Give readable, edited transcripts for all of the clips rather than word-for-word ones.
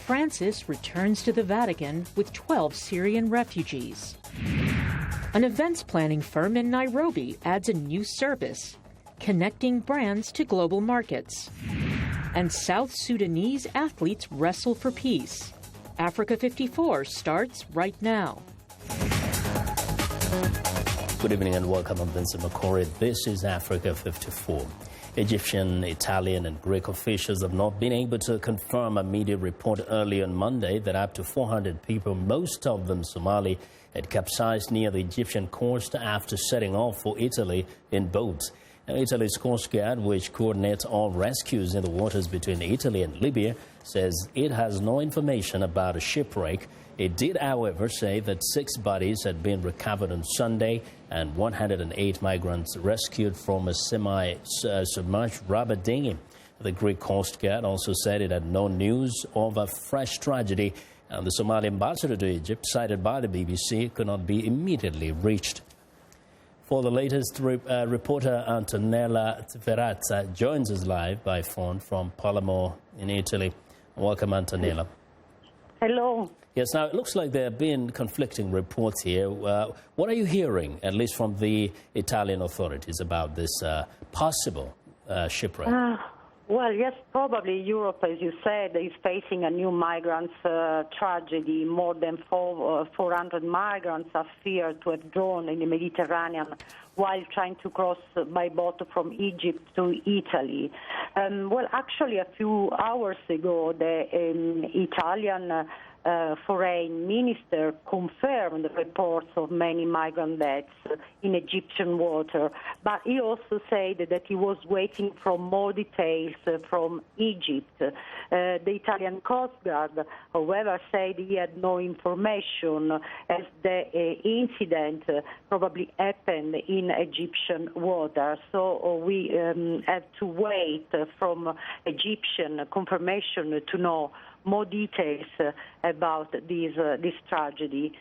Francis returns to the Vatican with 12 Syrian refugees. An events planning firm in Nairobi adds a new service, connecting brands to global markets. And South Sudanese athletes wrestle for peace. Africa 54 starts right now. Good evening and welcome. I'm Vincent Makori. This is Africa 54. Egyptian, Italian and Greek officials have not been able to confirm a media report early on Monday that up to 400 people, most of them Somali, had capsized near the Egyptian coast after setting off for Italy in boats. Now, Italy's Coast Guard, which coordinates all rescues in the waters between Italy and Libya, says it has no information about a shipwreck. It did, however, say that 6 bodies had been recovered on Sunday and 108 migrants rescued from a semi-submerged rubber dinghy. The Greek Coast Guard also said it had no news of a fresh tragedy, and the Somali ambassador to Egypt, cited by the BBC, could not be immediately reached. For the latest, reporter Antonella Ferrazza joins us live by phone from Palermo in Italy. Welcome, Antonella. Hello. Yes, now it looks like there have been conflicting reports here. What are you hearing, at least from the Italian authorities, about this possible shipwreck? Well, yes, probably Europe, as you said, is facing a new migrants tragedy. More than 400 migrants are feared to have drowned in the Mediterranean while trying to cross by boat from Egypt to Italy. Well, actually, a few hours ago, the Italian foreign minister confirmed the reports of many migrant deaths in Egyptian water, but he also said that he was waiting for more details from Egypt. The Italian Coast Guard, however, said he had no information as the incident probably happened in Egyptian water. So we have to wait from Egyptian confirmation to know more details about this tragedy.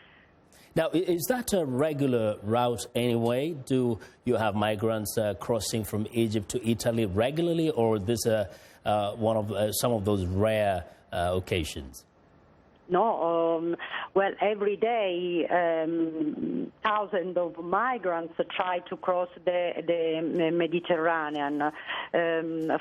Now, is that a regular route anyway? Do you have migrants crossing from Egypt to Italy regularly, or this one of some of those rare occasions? No, well, every day thousands of migrants try to cross the Mediterranean.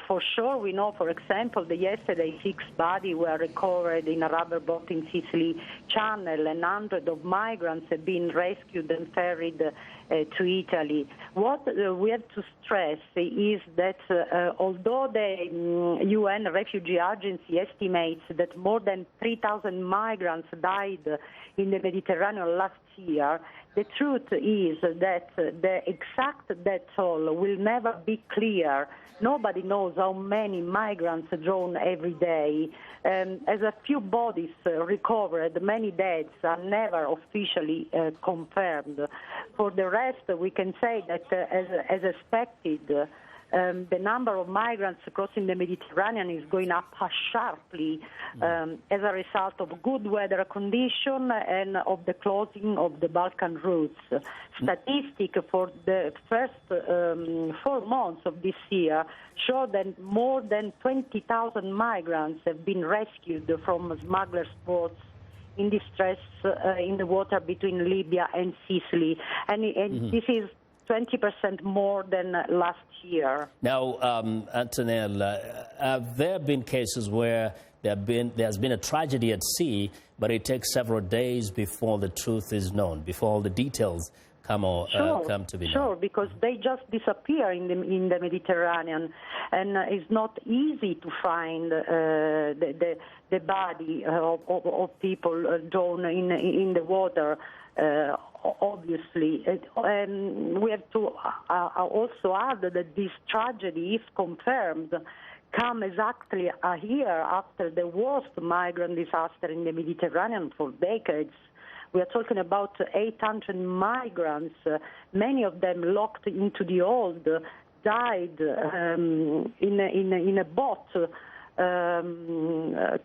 For sure, we know, for example, that yesterday 6 bodies were recovered in a rubber boat in Sicily Channel, and hundreds of migrants have been rescued and ferried to Italy. What we have to stress is that although the UN Refugee Agency estimates that more than 3,000 migrants died in the Mediterranean last year, the truth is that the exact death toll will never be clear. Nobody knows how many migrants drown every day. As a few bodies recovered, many deaths are never officially confirmed. For the rest, we can say that, as expected, the number of migrants crossing the Mediterranean is going up sharply as a result of good weather conditions and of the closing of the Balkan routes. Statistics for the first 4 months of this year show that more than 20,000 migrants have been rescued from smugglers' boats in distress in the water between Libya and Sicily. And this is 20% more than last year. Now, Antonella, have there been cases where there's been a tragedy at sea, but it takes several days before the truth is known, before all the details come to be known? Sure, because they just disappear in the Mediterranean, and it's not easy to find the body of people drowned in the water. Obviously, and we have to also add that this tragedy, if confirmed, come exactly a year after the worst migrant disaster in the Mediterranean for decades. We are talking about 800 migrants, many of them locked into the hold, died in a boat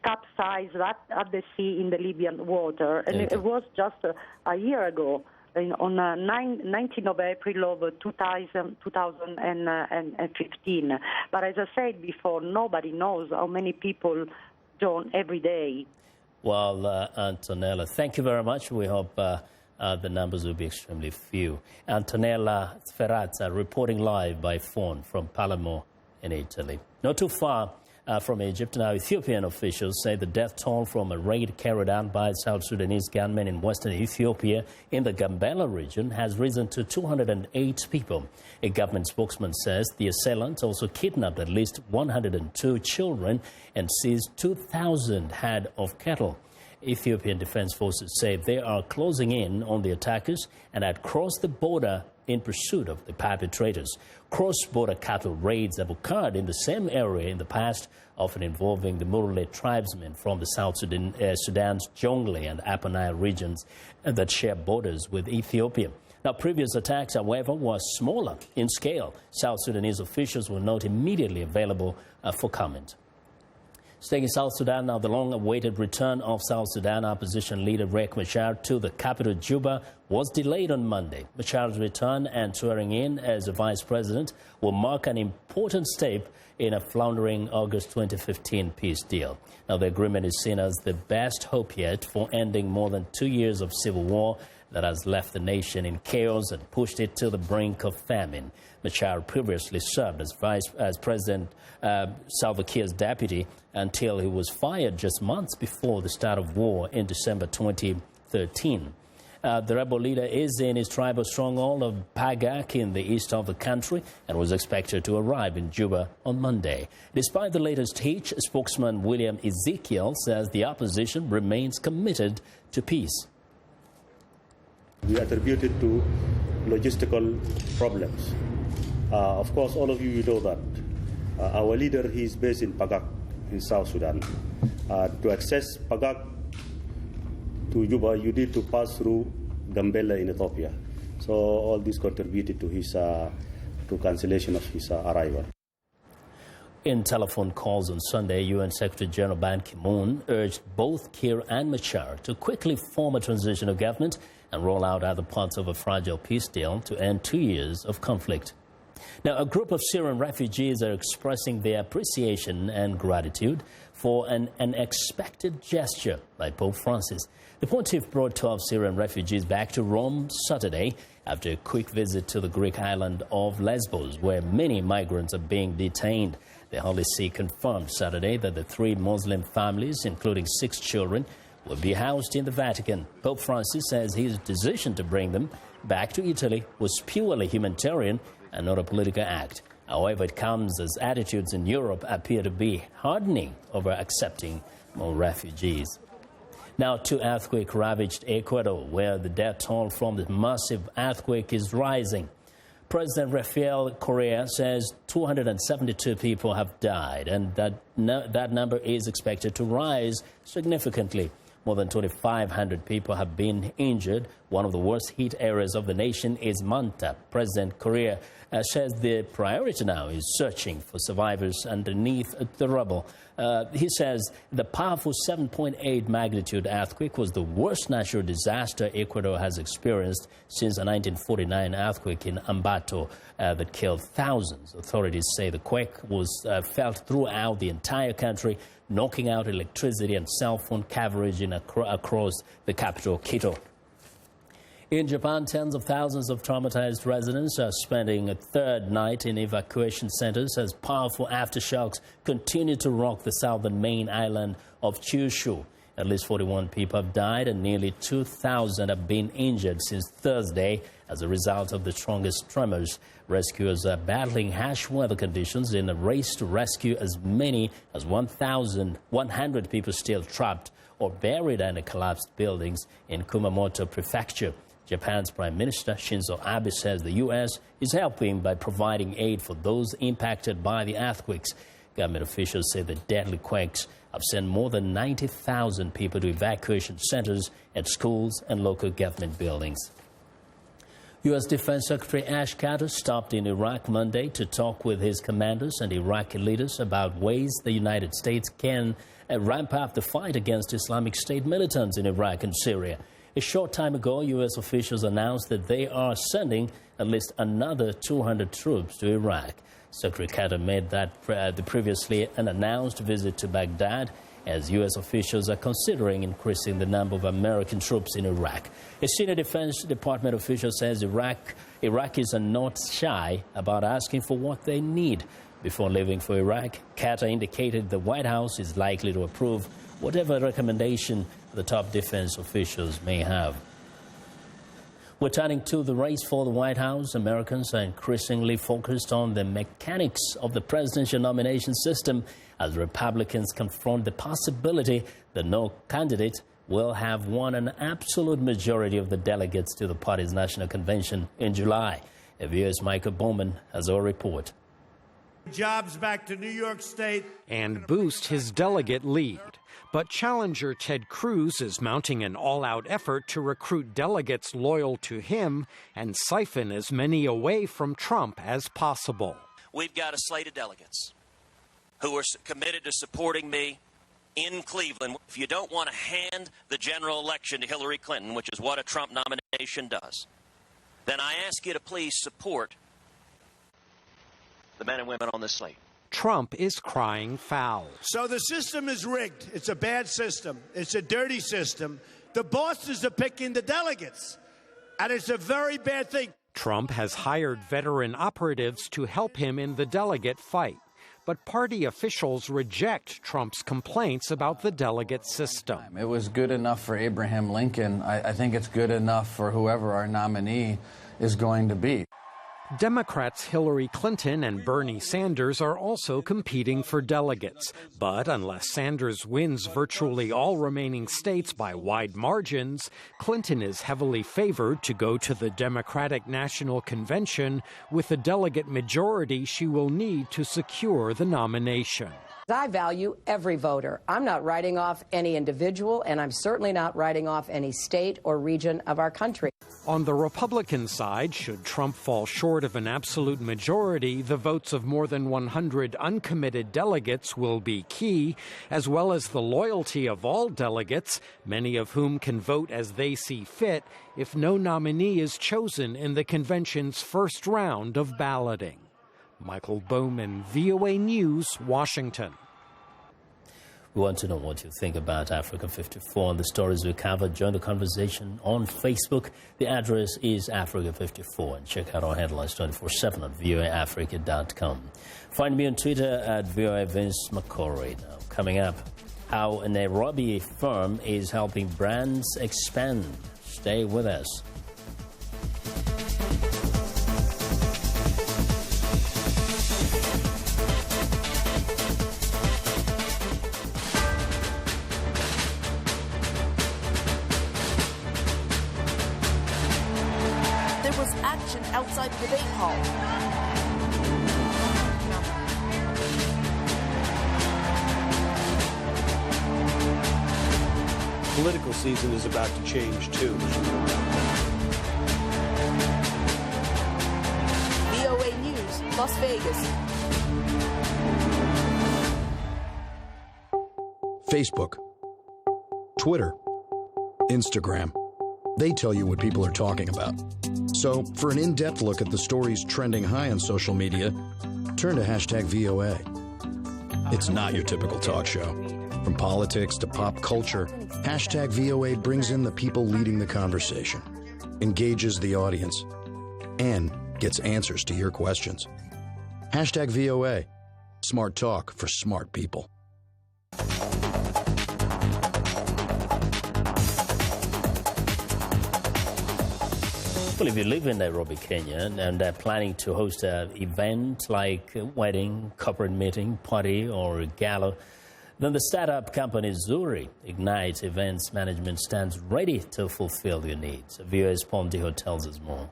capsized at the sea in the Libyan water. And it was just a year ago, on 19th of April of 2015. But as I said before, nobody knows how many people drown every day. Well, Antonella, thank you very much. We hope the numbers will be extremely few. Antonella Sferrazza reporting live by phone from Palermo in Italy. Not too far from Egypt. Now, Ethiopian officials say the death toll from a raid carried out by South Sudanese gunmen in western Ethiopia in the Gambela region has risen to 208 people. A government spokesman says the assailants also kidnapped at least 102 children and seized 2,000 head of cattle. Ethiopian Defense Forces say they are closing in on the attackers and had crossed the border in pursuit of the perpetrators. Cross-border cattle raids have occurred in the same area in the past, often involving the Murle tribesmen from the South Sudan's Jonglei and Upper Nile regions that share borders with Ethiopia. Now, previous attacks, however, were smaller in scale. South Sudanese officials were not immediately available for comment. Staying in South Sudan now, the long-awaited return of South Sudan opposition leader Riek Machar to the capital Juba was delayed on Monday. Machar's return and swearing in as a vice president will mark an important step in a floundering August 2015 peace deal. Now, the agreement is seen as the best hope yet for ending more than 2 years of civil war that has left the nation in chaos and pushed it to the brink of famine. Machar previously served as President Salva Kiir's deputy until he was fired just months before the start of war in December 2013. The rebel leader is in his tribal stronghold of Pagak in the east of the country and was expected to arrive in Juba on Monday. Despite the latest hitch, spokesman William Ezekiel says the opposition remains committed to peace. We attribute it to logistical problems. Of course, all of you know that our leader, he is based in Pagak in South Sudan. To access Pagak to Juba, you need to pass through Gambela in Ethiopia. So all this contributed to his to cancellation of his arrival. In telephone calls on Sunday, UN Secretary General Ban Ki-moon urged both Kiir and Machar to quickly form a transitional government and roll out other parts of a fragile peace deal to end 2 years of conflict. Now, a group of Syrian refugees are expressing their appreciation and gratitude for an unexpected gesture by Pope Francis. The pontiff brought 12 Syrian refugees back to Rome Saturday after a quick visit to the Greek island of Lesbos, where many migrants are being detained. The Holy See confirmed Saturday that the 3 Muslim families, including 6 children, will be housed in the Vatican. Pope Francis says his decision to bring them back to Italy was purely humanitarian and not a political act. However, it comes as attitudes in Europe appear to be hardening over accepting more refugees. Now to earthquake-ravaged Ecuador, where the death toll from the massive earthquake is rising. President Rafael Correa says 272 people have died, and that number is expected to rise significantly. More than 2,500 people have been injured. One of the worst hit areas of the nation is Manta. President Correa says the priority now is searching for survivors underneath the rubble. He says the powerful 7.8 magnitude earthquake was the worst natural disaster Ecuador has experienced since the 1949 earthquake in Ambato that killed thousands. Authorities say the quake was felt throughout the entire country, knocking out electricity and cell phone coverage across the capital, Quito. In Japan, tens of thousands of traumatized residents are spending a third night in evacuation centers as powerful aftershocks continue to rock the southern main island of Kyushu. At least 41 people have died and nearly 2,000 have been injured since Thursday as a result of the strongest tremors. Rescuers are battling harsh weather conditions in a race to rescue as many as 1,100 people still trapped or buried under collapsed buildings in Kumamoto Prefecture. Japan's Prime Minister Shinzo Abe says the U.S. is helping by providing aid for those impacted by the earthquakes. Government officials say the deadly quakes have sent more than 90,000 people to evacuation centers at schools and local government buildings. U.S. Defense Secretary Ash Carter stopped in Iraq Monday to talk with his commanders and Iraqi leaders about ways the United States can ramp up the fight against Islamic State militants in Iraq and Syria. A short time ago, U.S. officials announced that they are sending at least another 200 troops to Iraq. Secretary Carter made that the previously unannounced visit to Baghdad as U.S. officials are considering increasing the number of American troops in Iraq. A senior Defense Department official says Iraqis are not shy about asking for what they need. Before leaving for Iraq, Carter indicated the White House is likely to approve whatever recommendation the top defense officials may have. Returning to the race for the White House, Americans are increasingly focused on the mechanics of the presidential nomination system as Republicans confront the possibility that no candidate will have won an absolute majority of the delegates to the party's national convention in July. AVO's Michael Bowman has our report. Jobs back to New York State and boost his delegate lead. But challenger Ted Cruz is mounting an all-out effort to recruit delegates loyal to him and siphon as many away from Trump as possible. We've got a slate of delegates who are committed to supporting me in Cleveland. If you don't want to hand the general election to Hillary Clinton, which is what a Trump nomination does, then I ask you to please support the men and women on this slate. Trump is crying foul. So the system is rigged. It's a bad system. It's a dirty system. The bosses are picking the delegates, and it's a very bad thing. Trump has hired veteran operatives to help him in the delegate fight. But party officials reject Trump's complaints about the delegate system. It was good enough for Abraham Lincoln. I think it's good enough for whoever our nominee is going to be. Democrats Hillary Clinton and Bernie Sanders are also competing for delegates. But unless Sanders wins virtually all remaining states by wide margins, Clinton is heavily favored to go to the Democratic National Convention with the delegate majority she will need to secure the nomination. I value every voter. I'm not writing off any individual, and I'm certainly not writing off any state or region of our country. On the Republican side, should Trump fall short of an absolute majority, the votes of more than 100 uncommitted delegates will be key, as well as the loyalty of all delegates, many of whom can vote as they see fit if no nominee is chosen in the convention's first round of balloting. Michael Bowman, VOA News, Washington. We want to know what you think about Africa 54 and the stories we covered. Join the conversation on Facebook. The address is Africa 54, and check out our headlines 24/7 at voaafrica.com. Find me on Twitter at VOA Vince Makori. Now, coming up, how a Nairobi firm is helping brands expand. Stay with us. Outside the debate hall. Political season is about to change, too. VOA News, Las Vegas. Facebook, Twitter, Instagram. They tell you what people are talking about. So, for an in-depth look at the stories trending high on social media, turn to #VOA. It's not your typical talk show. From politics to pop culture, #VOA brings in the people leading the conversation, engages the audience, and gets answers to your questions. #VOA. Smart talk for smart people. Well, if you live in Nairobi, Kenya, and are planning to host an event like a wedding, corporate meeting, party, or a gala, then the startup company Zuri Ignite Events Management stands ready to fulfill your needs. VOA's Pomdiho tells us more.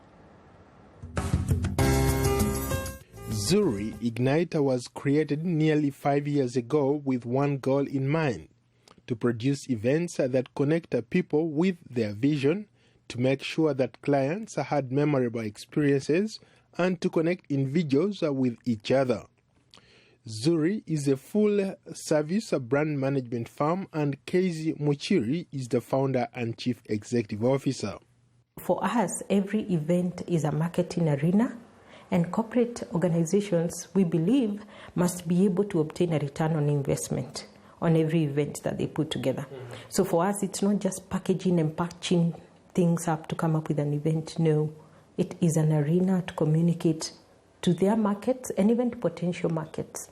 Zuri Ignite was created nearly 5 years ago with one goal in mind: to produce events that connect people with their vision, to make sure that clients had memorable experiences, and to connect individuals with each other. Zuri is a full-service brand management firm, and Kezi Muchiri is the founder and chief executive officer. For us, every event is a marketing arena, and corporate organizations, we believe, must be able to obtain a return on investment on every event that they put together. So for us, it's not just packaging and patching things up to come up with an event. No, it is an arena to communicate to their markets and even to potential markets.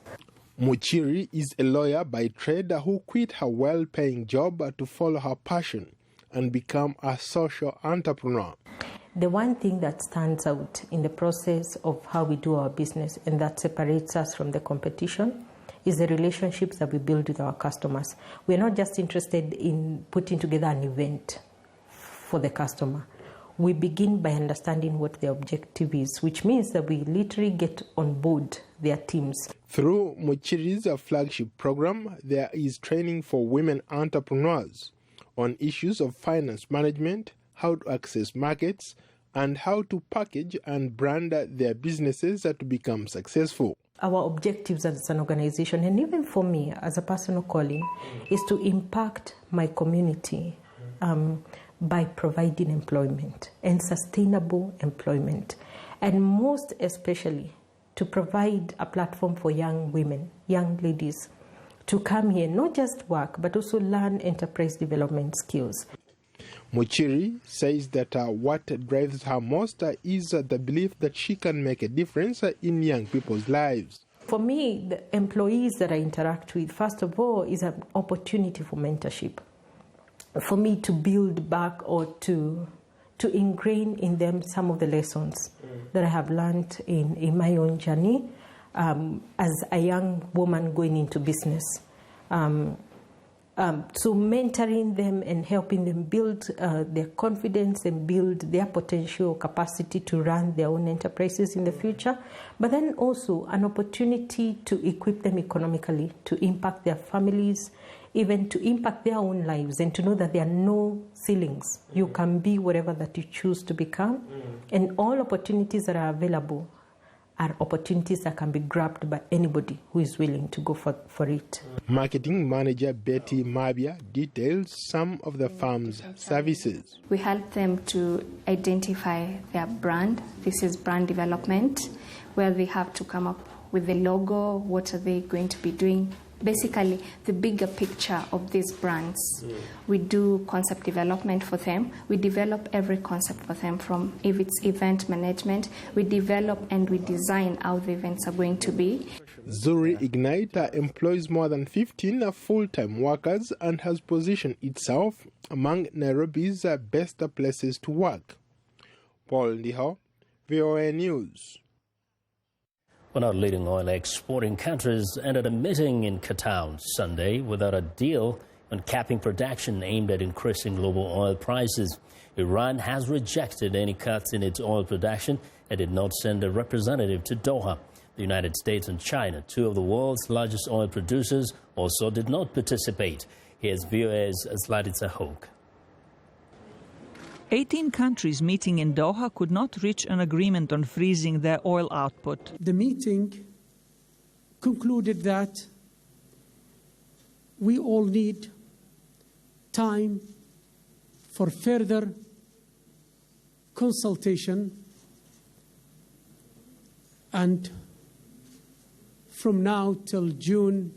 Muchiri is a lawyer by trade who quit her well-paying job to follow her passion and become a social entrepreneur. The one thing that stands out in the process of how we do our business and that separates us from the competition is the relationships that we build with our customers. We're not just interested in putting together an event for the customer. We begin by understanding what their objective is, which means that we literally get on board their teams. Through Muchiri's flagship program, there is training for women entrepreneurs on issues of finance management, how to access markets, and how to package and brand their businesses to become successful. Our objectives as an organization, and even for me as a personal calling, is to impact my community by providing employment and sustainable employment, and most especially to provide a platform for young women, young ladies, to come here, not just work, but also learn enterprise development skills. Muchiri says that what drives her most is the belief that she can make a difference in young people's lives. For me, the employees that I interact with, first of all, is an opportunity for mentorship. For me to build back or to ingrain in them some of the lessons that I have learned in my own journey as a young woman going into business. So mentoring them and helping them build their confidence and build their potential capacity to run their own enterprises in the future, but then also an opportunity to equip them economically, to impact their families, even to impact their own lives, and to know that there are no ceilings. You can be whatever that you choose to become, and all opportunities that are available are opportunities that can be grabbed by anybody who is willing to go for it. Marketing manager Betty Mabia details some of the firm's services. We help them to identify their brand. This is brand development, where they have to come up with the logo, what are they going to be doing, basically the bigger picture of these brands. We do concept development for them. We develop every concept for them, from if it's event management, we develop and we design how the events are going to be. Zuri Ignite employs more than 15 full-time workers and has positioned itself among Nairobi's best places to work. Paul Ndiho, VOA News. One of the leading oil exporting countries entered a meeting in Qatar on Sunday without a deal on capping production aimed at increasing global oil prices. Iran has rejected any cuts in its oil production and did not send a representative to Doha. The United States and China, two of the world's largest oil producers, also did not participate. Here's VOA's Zlatitsa Hoke. 18 countries meeting in Doha could not reach an agreement on freezing their oil output. The meeting concluded that we all need time for further consultation, and from now till June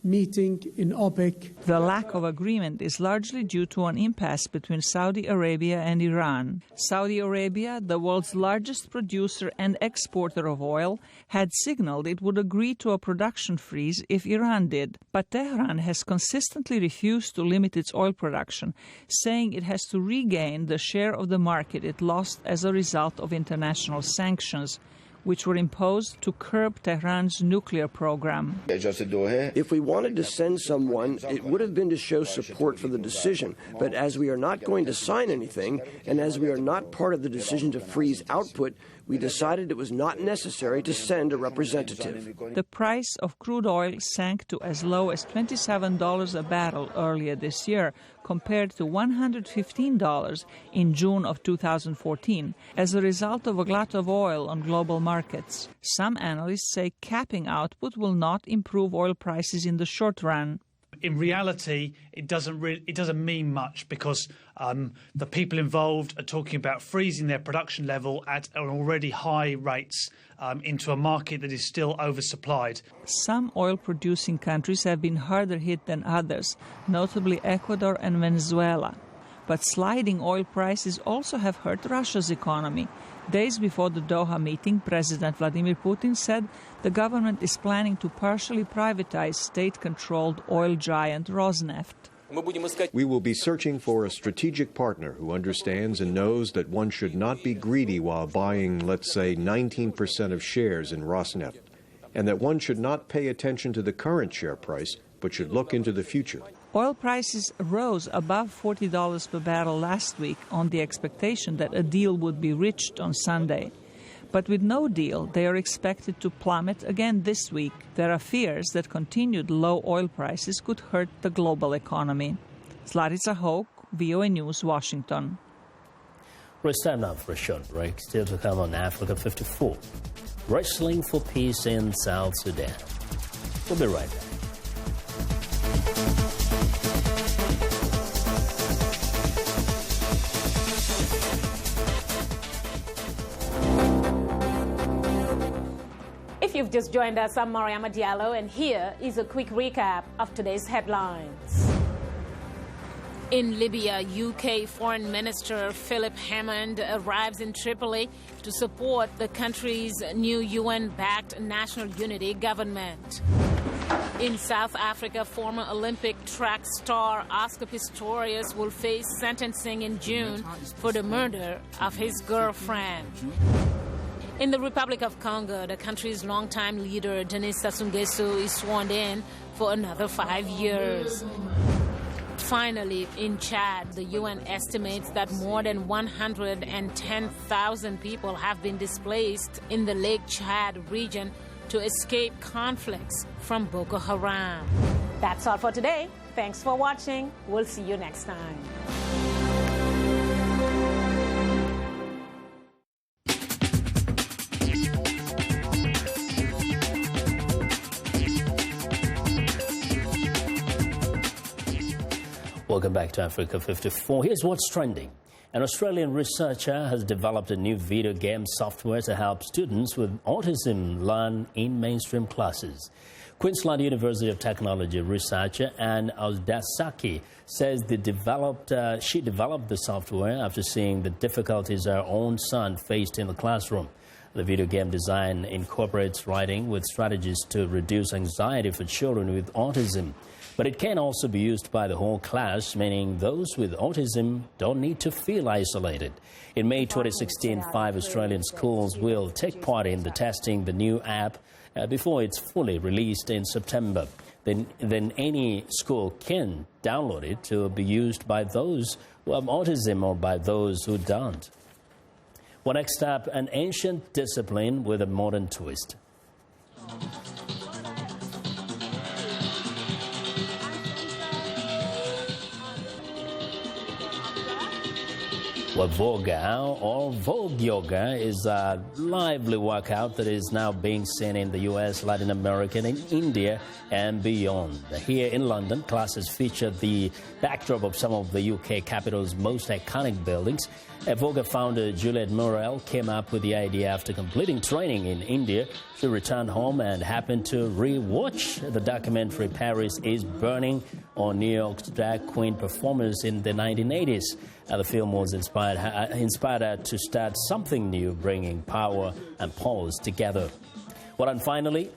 meeting in OPEC. The lack of agreement is largely due to an impasse between Saudi Arabia and Iran. Saudi Arabia, the world's largest producer and exporter of oil, had signaled it would agree to a production freeze if Iran did. But Tehran has consistently refused to limit its oil production, saying it has to regain the share of the market it lost as a result of international sanctions, which were imposed to curb Tehran's nuclear program. If we wanted to send someone, it would have been to show support for the decision. But as we are not going to sign anything, and as we are not part of the decision to freeze output, we decided it was not necessary to send a representative. The price of crude oil sank to as low as $27 a barrel earlier this year, compared to $115 in June of 2014, as a result of a glut of oil on global markets. Some analysts say capping output will not improve oil prices in the short run. in reality, it doesn't mean much, because the people involved are talking about freezing their production level at an already high rates into a market that is still oversupplied. Some oil-producing countries have been harder hit than others, notably Ecuador and Venezuela. But sliding oil prices also have hurt Russia's economy. Days before the Doha meeting, President Vladimir Putin said the government is planning to partially privatize state-controlled oil giant Rosneft. We will be searching for a strategic partner who understands and knows that one should not be greedy while buying, let's say, 19% of shares in Rosneft, and that one should not pay attention to the current share price, but should look into the future. Oil prices rose above $40 per barrel last week on the expectation that a deal would be reached on Sunday. But with no deal, they are expected to plummet again this week. There are fears that continued low oil prices could hurt the global economy. Zlarica Hoke, VOA News, Washington. It's time now for a short break. Still to come on Africa 54. Wrestling for peace in South Sudan. We'll be right back. If you've just joined us, I'm Mariama Diallo, and here is a quick recap of today's headlines. In Libya, UK Foreign Minister Philip Hammond arrives in Tripoli to support the country's new UN-backed national unity government. In South Africa, former Olympic track star Oscar Pistorius will face sentencing in June for the murder of his girlfriend. In the Republic of Congo, the country's longtime leader, Denis Sassou Nguesso, is sworn in for another 5 years. Finally, in Chad, the UN estimates that more than 110,000 people have been displaced in the Lake Chad region to escape conflicts from Boko Haram. That's all for today. Thanks for watching. We'll see you next time. Welcome back to Africa 54. Here's what's trending. An Australian researcher has developed a new video game software to help students with autism learn in mainstream classes. Queensland University of Technology researcher Anne Ozdasaki says she developed the software after seeing the difficulties her own son faced in the classroom. The video game design incorporates writing with strategies to reduce anxiety for children with autism. But it can also be used by the whole class, meaning those with autism don't need to feel isolated. In May 2016, 5 Australian schools will take part in the testing the new app before it's fully released in September. Then any school can download it to be used by those who have autism or by those who don't. Well, next up, an ancient discipline with a modern twist. Well, Voga or Vogue Yoga is a lively workout that is now being seen in the US, Latin America, and India and beyond. Here in London, classes feature the backdrop of some of the UK capital's most iconic buildings. Voga founder Juliette Morel came up with the idea after completing training in India. She returned home and happened to re-watch the documentary Paris is Burning on New York's drag queen performers in the 1980s. The film was inspired her to start something new, bringing power and pause together. Well, and finally,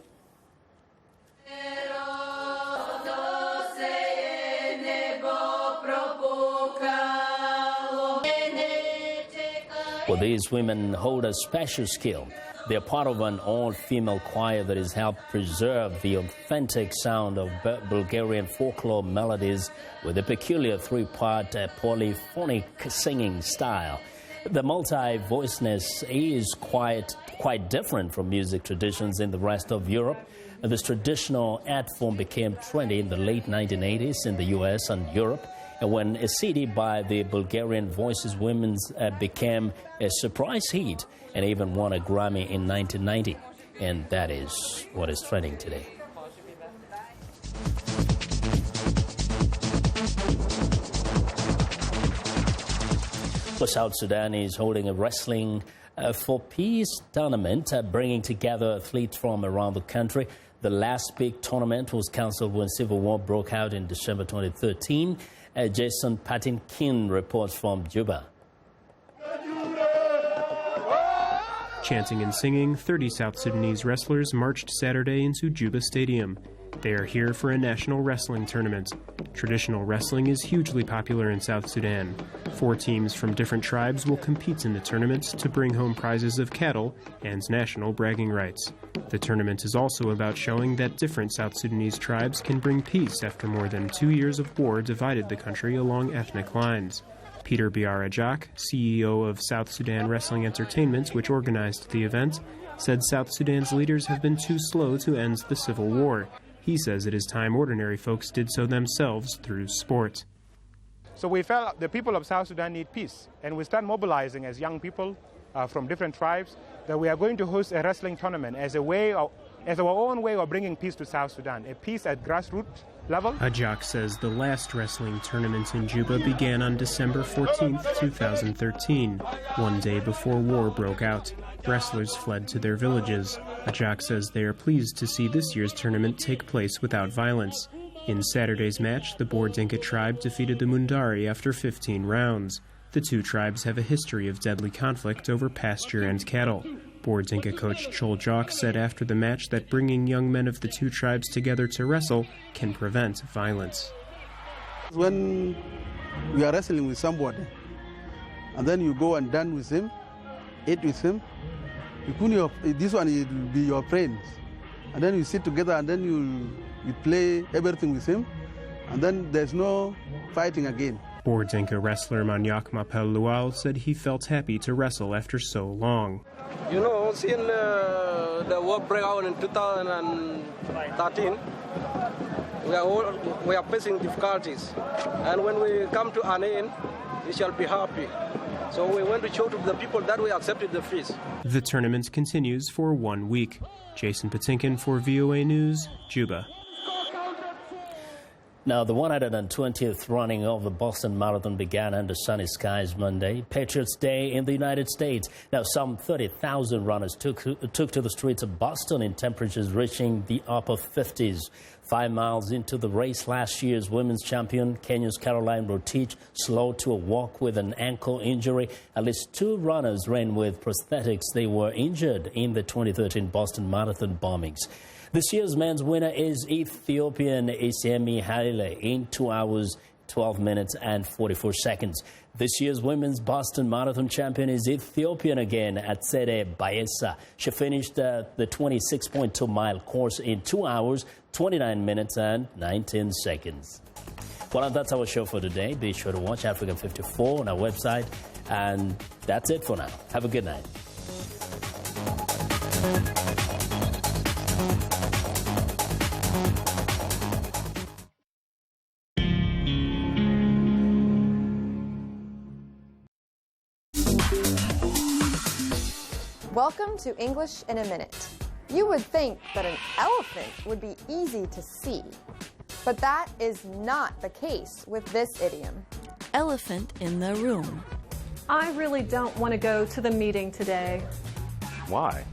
well, these women hold a special skill. They're part of an all-female choir that has helped preserve the authentic sound of Bulgarian folklore melodies with a peculiar three-part polyphonic singing style. The multi-voicedness is quite different from music traditions in the rest of Europe. This traditional art form became trendy in the late 1980s in the US and Europe, and when a CD by the Bulgarian Voices Women became a surprise hit and even won a Grammy in 1990. And that is what is trending today. Well, South Sudan is holding a wrestling for peace tournament, bringing together athletes from around the country. The last big tournament was cancelled when civil war broke out in December 2013. Jason Patinkin reports from Juba. Chanting and singing, 30 South Sudanese wrestlers marched Saturday into Juba Stadium. They are here for a national wrestling tournament. Traditional wrestling is hugely popular in South Sudan. 4 teams from different tribes will compete in the tournament to bring home prizes of cattle and national bragging rights. The tournament is also about showing that different South Sudanese tribes can bring peace after more than 2 years of war divided the country along ethnic lines. Peter Biarajak, CEO of South Sudan Wrestling Entertainment, which organized the event, said South Sudan's leaders have been too slow to end the civil war. He says it is time ordinary folks did so themselves through sport. So we felt the people of South Sudan need peace, and we start mobilizing as young people from different tribes that we are going to host a wrestling tournament as our own way of bringing peace to South Sudan, a peace at grassroots level. Ajak says the last wrestling tournament in Juba began on December 14, 2013, one day before war broke out. Wrestlers fled to their villages. Ajak says they are pleased to see this year's tournament take place without violence. In Saturday's match, the Bor Dinka tribe defeated the Mundari after 15 rounds. The two tribes have a history of deadly conflict over pasture and cattle. Bor Dinka coach Chol Jok said after the match that bringing young men of the two tribes together to wrestle can prevent violence. When we are wrestling with somebody, and then you go and dine with him, eat with him, this one will be your friends, and then you sit together and then you play everything with him, and then there's no fighting again. Bor Dinka wrestler Manyak Mapel Lual said he felt happy to wrestle after so long. You know, since the war broke out in 2013, we are facing difficulties. And when we come to an end, we shall be happy. So we want to show to the people that we accepted the peace. The tournament continues for 1 week. Jason Patinkin for VOA News, Juba. Now, the 120th running of the Boston Marathon began under sunny skies Monday, Patriots Day in the United States. Now, some 30,000 runners took to the streets of Boston in temperatures reaching the upper 50s. 5 miles into the race, last year's women's champion, Kenya's Caroline Rotich, slowed to a walk with an ankle injury. At least 2 runners ran with prosthetics. They were injured in the 2013 Boston Marathon bombings. This year's men's winner is Ethiopian Isemi Haile in 2 hours, 12 minutes and 44 seconds. This year's women's Boston Marathon champion is Ethiopian again, Atsede Bayesa. She finished the 26.2-mile course in 2 hours, 29 minutes and 19 seconds. Well, that's our show for today. Be sure to watch Africa 54 on our website. And that's it for now. Have a good night. Welcome to English in a Minute. You would think that an elephant would be easy to see, but that is not the case with this idiom. Elephant in the room. I really don't want to go to the meeting today. Why?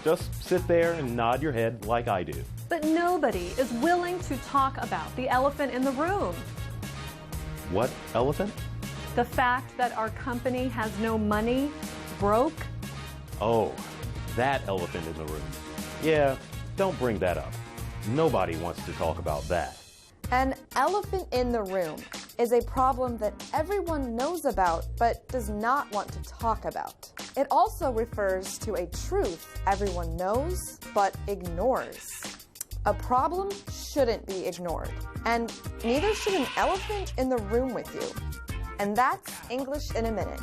Just sit there and nod your head like I do. But nobody is willing to talk about the elephant in the room. What elephant? The fact that our company has no money, broke. Oh, that elephant in the room. Yeah, don't bring that up. Nobody wants to talk about that. An elephant in the room is a problem that everyone knows about but does not want to talk about. It also refers to a truth everyone knows but ignores. A problem shouldn't be ignored, and neither should an elephant in the room with you. And that's English in a Minute.